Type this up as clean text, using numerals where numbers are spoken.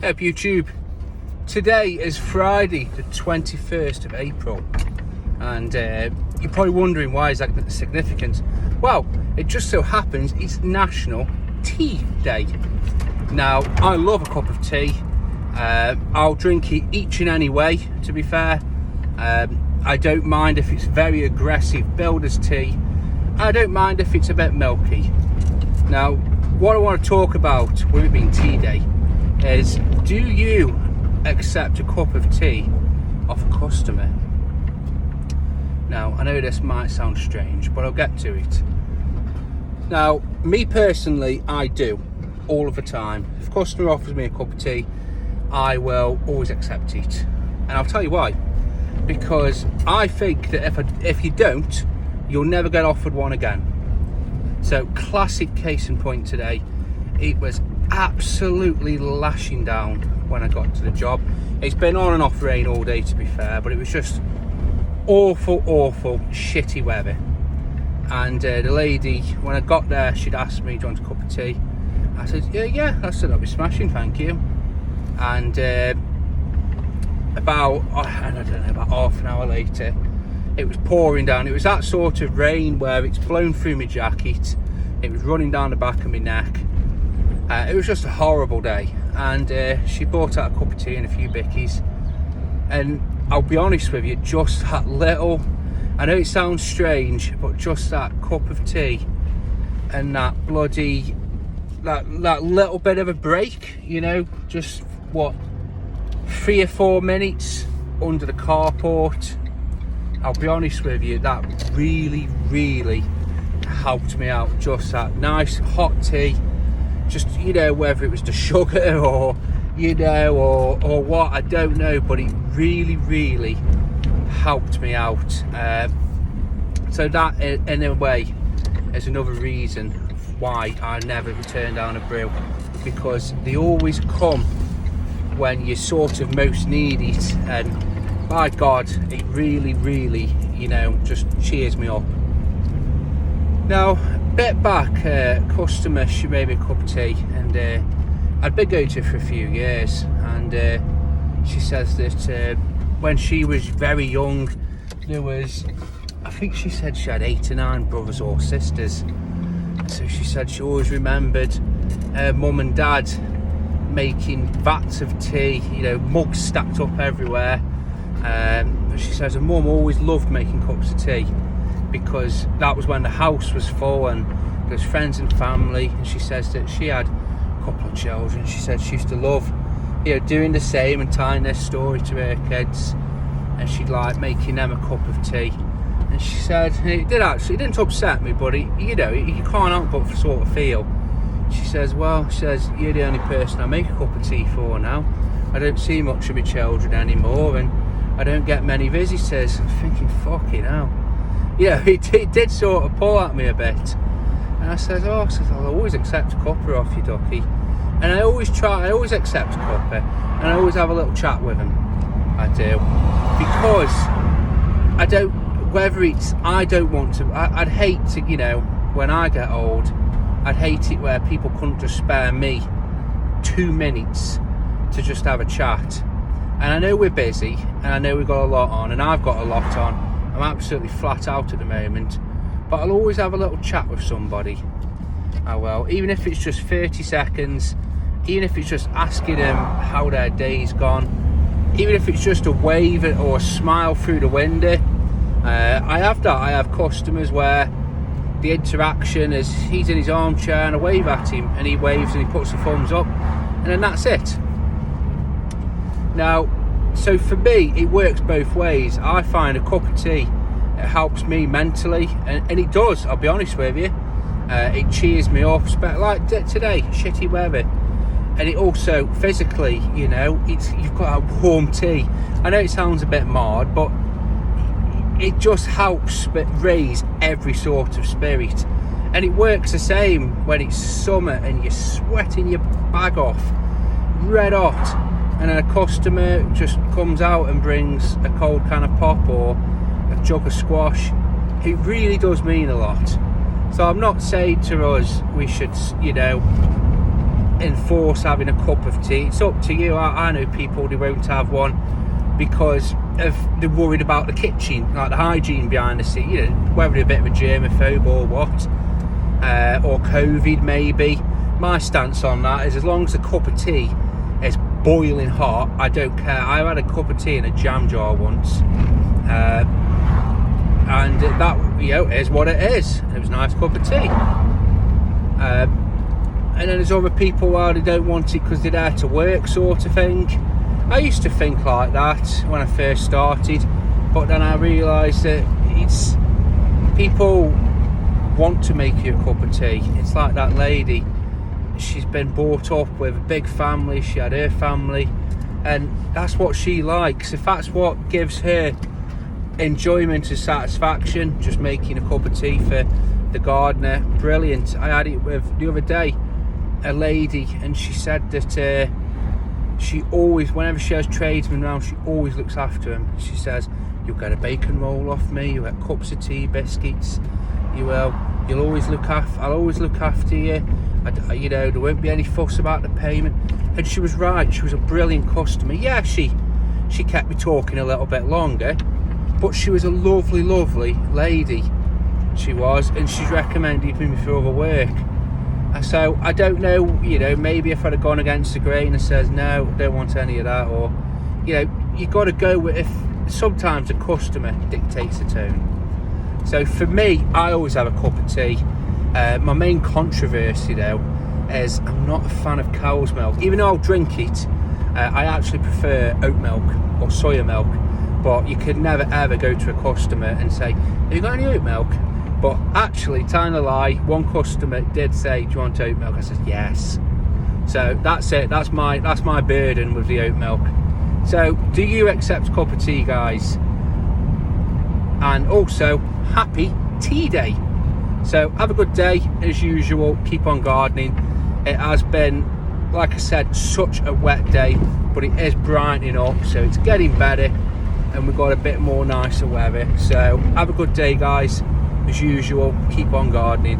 Up YouTube. Today is Friday the 21st of April and you're probably wondering why is that significant. Well, it just so happens it's National Tea Day. Now I love a cup of tea. I'll drink it each and any way, to be fair. I don't mind if it's very aggressive builder's tea. I don't mind if it's a bit milky. Now what I want to talk about with it being tea day is, do you accept a cup of tea off a customer? Now I know this might sound strange, but I'll get to it. Now me personally, I do all of the time. If a customer offers me a cup of tea, I will always accept it, and I'll tell you why. Because I think that if you don't, you'll never get offered one again. So classic case in point today, it was absolutely lashing down when I got to the job. It's been on and off rain all day, to be fair, but it was just awful shitty weather. And the lady, when I got there, she'd asked me, do you want a cup of tea? I said yeah. I said, I'll be smashing, thank you. And about half an hour later, it was pouring down. It was that sort of rain where it's blown through my jacket, it was running down the back of my neck. It was just a horrible day. And she brought out a cup of tea and a few bickies, and I'll be honest with you, just that little, I know it sounds strange, but just that cup of tea and that bloody that little bit of a break, you know, just what, 3 or 4 minutes under the carport, I'll be honest with you, that really helped me out. Just that nice hot tea, just, you know, whether it was the sugar or, you know, or what, I don't know, but it really helped me out. So that in a way is another reason why I never turn down a brew, because they always come when you sort of most need it, and by God, it really, you know, just cheers me up. Now, bit back, customer, she made me a cup of tea, and I'd been going to her for a few years, and she says that when she was very young, there was, I think she said she had 8 or 9 brothers or sisters. So she said she always remembered her mum and dad making vats of tea, you know, mugs stacked up everywhere. She says her mum always loved making cups of tea, because that was when the house was full and there was friends and family. And she says that she had a couple of children. She said she used to love, you know, doing the same and telling their story to her kids, and she'd like making them a cup of tea. And she said, it didn't upset me, but it, you know, you can't help but sort of feel. She says, well, she says, you're the only person I make a cup of tea for now. I don't see much of my children anymore, and I don't get many visitors. I'm thinking, fucking hell. Yeah, it did sort of pull at me a bit. And I said, I'll always accept a cuppa off you, ducky. And I always accept a cuppa, and I always have a little chat with them. I do. Because I don't want to, I'd hate to, you know, when I get old, I'd hate it where people couldn't just spare me 2 minutes to just have a chat. And I know we're busy, and I know we've got a lot on, and I've got a lot on. I'm absolutely flat out at the moment, but I'll always have a little chat with somebody. I will, even if it's just 30 seconds, even if it's just asking them how their day's gone, even if it's just a wave or a smile through the window. I have customers where the interaction is, he's in his armchair and I wave at him and he waves and he puts a thumbs up, and then that's it. Now, so for me, it works both ways. I find a cup of tea, it helps me mentally, and it does, I'll be honest with you. It cheers me up, like today, shitty weather. And it also, physically, you know, you've got a warm tea. I know it sounds a bit marred, but it just helps raise every sort of spirit. And it works the same when it's summer and you're sweating your bag off, red hot, and then a customer just comes out and brings a cold can of pop or a jug of squash. It really does mean a lot. So I'm not saying to us we should, you know, enforce having a cup of tea. It's up to you. I know people who won't have one because they're worried about the kitchen, like the hygiene behind the scene, you know, whether they're a bit of a germaphobe or what, or COVID maybe. My stance on that is, as long as a cup of tea is boiling hot, I don't care. I had a cup of tea in a jam jar once, and that, you know, is what it is. It was a nice cup of tea. And then there's other people, well, they don't want it because they're there to work, sort of thing. I used to think like that when I first started, but then I realised that it's people want to make you a cup of tea. It's like that lady. She's been brought up with a big family. She had her family, and that's what she likes. If that's what gives her enjoyment and satisfaction, just making a cup of tea for the gardener, brilliant. I had it with the other day a lady, and she said that she always, whenever she has tradesmen around, she always looks after them. She says, you'll get a bacon roll off me, you'll get cups of tea, biscuits, you'll always look after, I'll always look after you. You know, there won't be any fuss about the payment. And she was right. She was a brilliant customer. Yeah, she kept me talking a little bit longer, but she was a lovely lady. She was, and she's recommended me for other work. So I don't know, you know, maybe if I'd have gone against the grain and says no, I don't want any of that, or, you know, you got to go with, if sometimes the customer dictates the tone. So for me, I always have a cup of tea. My main controversy though is I'm not a fan of cow's milk. Even though I'll drink it, I actually prefer oat milk or soya milk. But you could never ever go to a customer and say, have you got any oat milk? But actually, telling a lie, one customer did say, do you want oat milk? I said yes. So that's it. That's my burden with the oat milk. So do you accept a cup of tea, guys? And also, happy tea day. So have a good day as usual. Keep on gardening. It has been, like I said, such a wet day, but it is brightening up, so it's getting better, and we've got a bit more nicer weather. So have a good day, guys. As usual, keep on gardening.